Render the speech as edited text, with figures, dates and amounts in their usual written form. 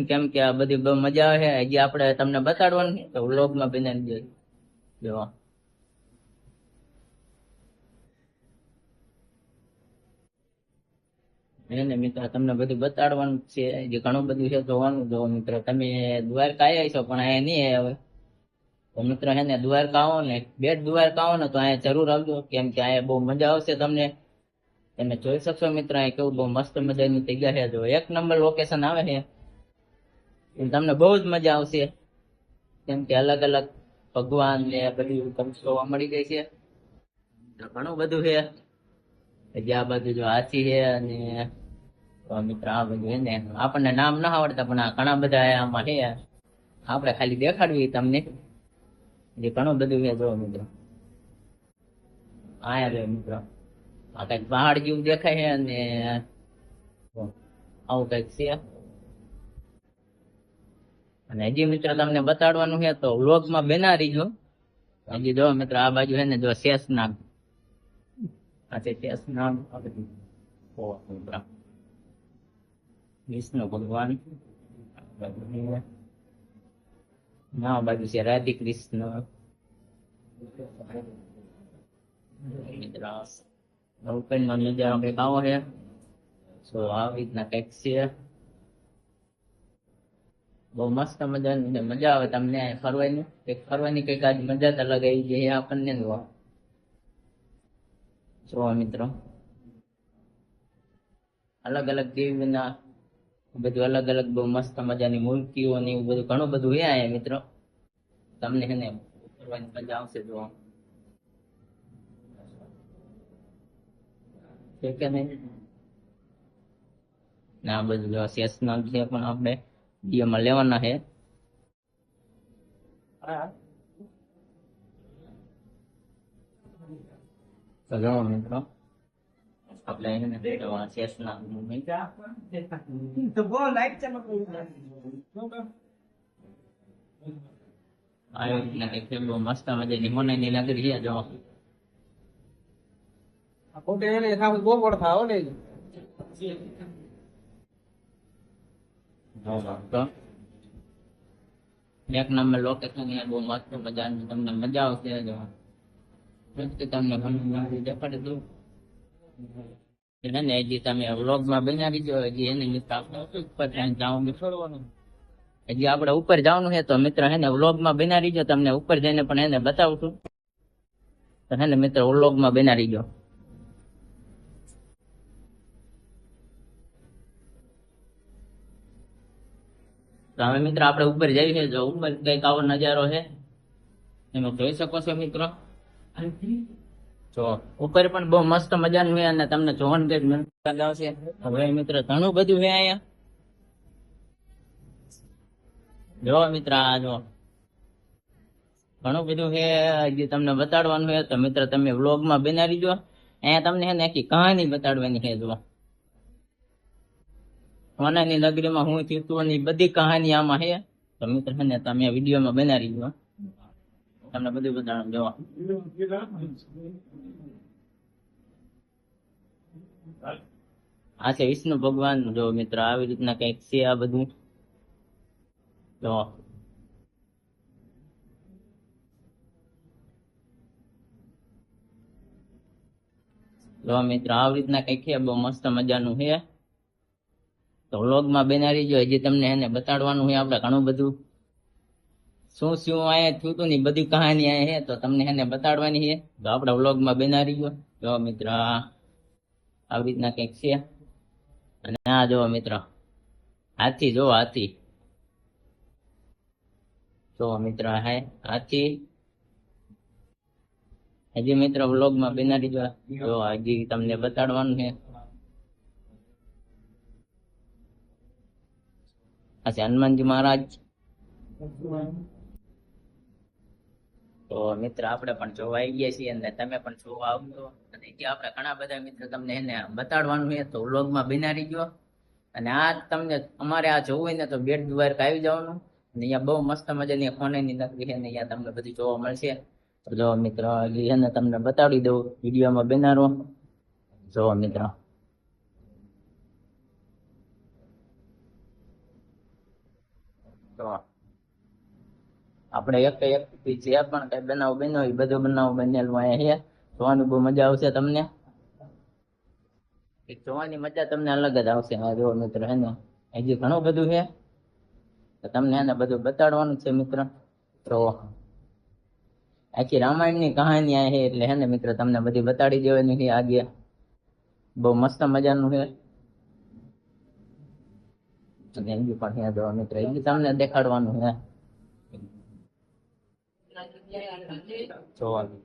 કેમ કે આ બધી બહુ મજા આવે છે. હજી આપણે તમને બતાડવાનું છે તો વ્લોગમાં બનાવી જો એને મિત્ર તમને બધું બતાડવાનું છે. જે ઘણું બધું છે જોવાનું. જો મિત્ર તમે દ્વારકા આવ્યા છો પણ અહીંયા નહીં આવે તો મિત્ર હે ને દ્વારકા આવો ને બેટ દ્વારકા આવો ને તો અહીંયા જરૂર આવજો. કેમ કે અહીંયા બહુ મજા આવશે તમને. તમે જોઈ શકશો મિત્ર અહીં કેવું બહુ મસ્ત મજાની જગ્યા છે. જો એક નંબર લોકેશન આવે છે. તમને બહુ જ મજા આવશે. કેમ કે અલગ અલગ ભગવાન ને બધું જોવા મળી જાય છે. ઘણું બધું છે. હજી આ બાજુ જો હાથી છે અને મિત્ર આ બધું છે ને આપણને નામ ના આવડતા પણ આ ઘણા બધા આમાં છે. આપણે ખાલી દેખાડવી તમને. જે ઘણું બધું છે જો મિત્રો આયા જો મિત્રો આ કઈક પહાડ જેવું દેખાય છે અને આવું કઈક છે. અને હજી મિત્ર તમને બતાડવાનું છે તો વ્લોગમાં બેના રહીજો. હજી જો મિત્ર આ બાજુ છે ને જો શેષનાગ આ છે શેષનાગ આ બધું મિત્ર વિષ્ણુ ભગવાન ના બાજુ છે રાધે કૃષ્ણ મિત્ર ઓપનમાં નજારો કઈક આવો છે. તો આવી રીતના કઈક છે. બહુ મસ્ત મજાની મજા આવે તમને ફરવાની કઈક આજ મજા જ અલગ આવી ગઈ આપણને જો મિત્રો અલગ અલગ દેવીના બધું અલગ અલગ બહુ મસ્ત મજાની મૂર્તિઓ ને એવું બધું ઘણું બધું છે અહીંયા મિત્રો. તમને છે ને ફરવાની મજા આવશે જો છે કે નહીં. આ બધું જો શેષનાગ છે પણ આપણે વિડીયોમાં લેવાના છે. તો જો મિત્રો આપણે એને શેષનાગ આવી રીતના કઈક બહુ મસ્ત મજાની મોનાની નગરી છે જો તો એક નંબર લોકેશન બહુ મસ્ત મજાની તમને મજા આવશે જો તમને ઘણું દેખાડી દઉં ને હજી તમે વ્લોગમાં બનાવી દો. હજી એને મિત્ર આપણે ઉપર જવાનું છોડવાનું હજી આપણે ઉપર જવાનું છે તો મિત્ર હે ને વ્લોગમાં બનાવી દો. તમને ઉપર જઈને પણ એને બતાવું છું તો હે ને મિત્ર વ્લોગમાં બનાવી દો. તો હવે મિત્ર આપણે ઉપર જઈએ છીએ. જો ઉપર કઈક આવો નજારો છે તમે જોઈ શકો છો મિત્રો. જો ઉપર પણ બહુ મસ્ત મજાનું છે અને તમને જોવાનું કઈક મજા આવશે. હવે મિત્ર ઘણું બધું છે અહીંયા જો મિત્ર આ જો ઘણું બધું છે. હજી તમને બતાડવાનું છે તો મિત્ર તમે વ્લોગમાં બનાવી દો. અહીંયા તમને છે ને આખી કહાની બતાડવાની છે. જો સોનાની નગરીમાં હું થયું ની બધી કહાની આમાં છે. તો મિત્ર છે ને તમે વિડીયોમાં બનાવી દો. તમને બધું બતાડવાનું જો આ છે વિષ્ણુ ભગવાન. જો મિત્ર આવી રીતના કઈક છે આ બધું જો મિત્ર આવી રીતના કઈક છે બહુ મસ્ત મજાનું છે. તો વ્લોગમાં બનાવી જો હજી તમને એને બતાડવાનું છે આપણે ઘણું બધું શું શું અહીંયા થયું હતું ને બધી કહાની અહીંયા છે તો તમને એને બતાડવાની છે. તો આપણે વ્લોગમાં બનાવી ગયો જો મિત્ર આવી રીતના કઈક છે. અને આ જો મિત્ર હાથી જો હાથી જો મિત્ર હાથી હજી મિત્ર વ્લોગમાં બનાવી જો હજી તમને બતાડવાનું છે. આ છે હનુમાનજી મહારાજ. તો મિત્ર આપણે પણ જોવા આવી ગયા છીએ અને તમે પણ જોવા આવજો. અને આપણે ઘણા બધા મિત્ર તમને એને બતાડવાનું છે તો વ્લોગમાં બનાવી ગયો. અને આ તમને અમારે આ જોવું હોય ને તો બેટ દ્વારકા આવી જવાનું. અને અહીંયા બહુ મસ્ત મજાની સોનાની નગરી છે ને અહીંયા તમને બધું જોવા મળશે. તો જો મિત્ર એને તમને બતાડી દઉં વિડીયોમાં બનારો જો મિત્ર તો આપણે એક થી જે પણ કઈ બનાવ બન્યો એ બધું બનાવ બનેલું અહીંયા છે જોવાની બહુ મજા આવશે તમને જોવાની મજા તમને અલગ જ આવશે હા જો મિત્ર હે ને હજી ઘણું બધું છે તો તમને એને બધું બતાડવાનું છે મિત્ર તો આખી રામાયણની કહાની આ છે એટલે હે ને મિત્ર તમને બધી બતાડી દેવાની છે આગે બહુ મસ્ત મજાનું છે અને એમ પણ ત્યાં જો મિત્ર એ તમને દેખાડવાનું છે જોવાનું